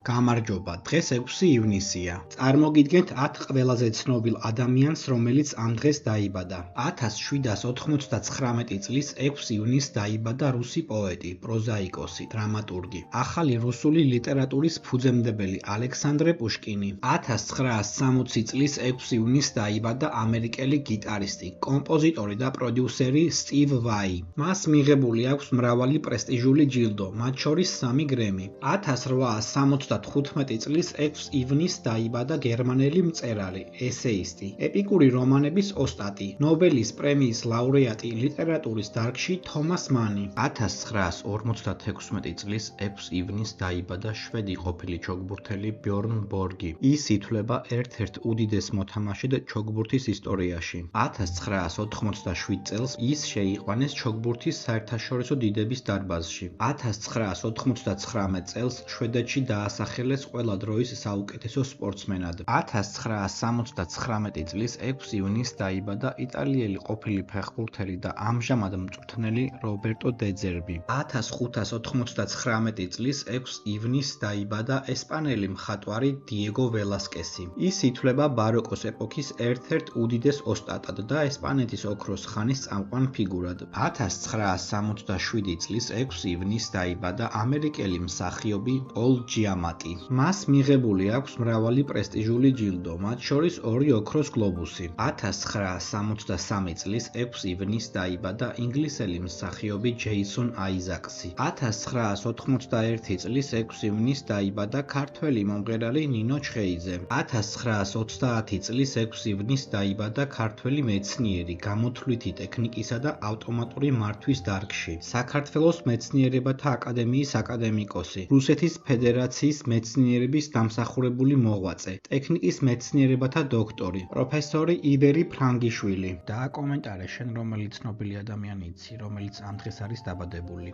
გამარჯობა, დღეს 6 ივნისია. წარმოგიდგენთ 10 ყველაზე ცნობილ ადამიანს, რომელიც ამ დღეს დაიბადა. 1799 წლის 6 ივნისს დაიბადა რუსი პოეტი, პროზაიკოსი, დრამატურგი, ახალი რუსული ლიტერატურის ფუძემდებელი ალექსანდრე პუშკინი. 1960 წლის 6 ივნისს დაიბადა ამერიკელი გიტარისტი, კომპოზიტორი და პროდიუსერი სტივ ვაი. მას მიღებული აქვს მრავალი პრესტიჟული ჯილდო, მათ შორის 3 გრემი. 1875 წლის 6 ივნისს დაიბადა გერმანელი მწერალი, ესეისტი, ეპიკური რომანების ოსტატი, ნობელის პრემიის ლაურეატი ლიტერატურის დარგში თომას მანი. 1956 წლის 6 ივნისს დაიბადა შვედი ყოფილი ჩოგბურთელი ბjörn Borg-ი. ის ითვლება ერთ-ერთ უდიდეს მოთამაშედ ჩოგბურთის ისტორიაში. 1987 წელს ის შეიყვანეს ჩოგბურთის საერთაშორისო დიდების დარბაზში. 1999 წელს შვედეთში დაასახელეს ყველა დროის საუკეთესო სპორტსმენად. 1979 წლის 6 ივნისს დაიბადა იტალიელი ყოფილი ფეხბურთელი და ამჟამად მწვრთნელი რობერტო დე ზერბი. 1599 წლის 6 ივნისს დაიბადა ესპანელი მხატვარი დიეგო ველასკესი. ის ითვლება ბაროკოს ეპოქის ერთ-ერთ უდიდეს ოსტატად და ესპანეთის ოქროს ხანის წამყვან ფიგურად. 1967 წლის 6 ივნისს დაიბადა ამერიკელი მსახიობი პოლ ჯიამატი. მას მიღებული აქვს მრავალი პრესტიჟული ჯილდო, მათ შორის 2 ოქროს გლობუსი. 1963 წლის 6 ივნისს დაიბადა ინგლისელი მსახიობი ჯეისონ აიზაქსი. 1981 წლის 6 ივნისს დაიბადა ქართველი მომღერალი ნინო ჩხეიძე. 1930 წლის 6 ივნისს დაიბადა ქართველი მეცნიერი, გამოთვლითი ტექნიკისა და ავტომატური მართვის დარგში, საქართველოს მეცნიერებათა აკადემიის აკადემიკოსი, რუსეთის ფედერაციის მეცნიერების დამსახურებული მოღვაწე, ტექნიკის მეცნიერებათა დოქტორი, პროფესორი იბერი ფრანგიშვილი. დააკომენტარე შენ რომელი ცნობილი ადამიანი იცი, რომელიც ამ დღეს არის დაბადებული.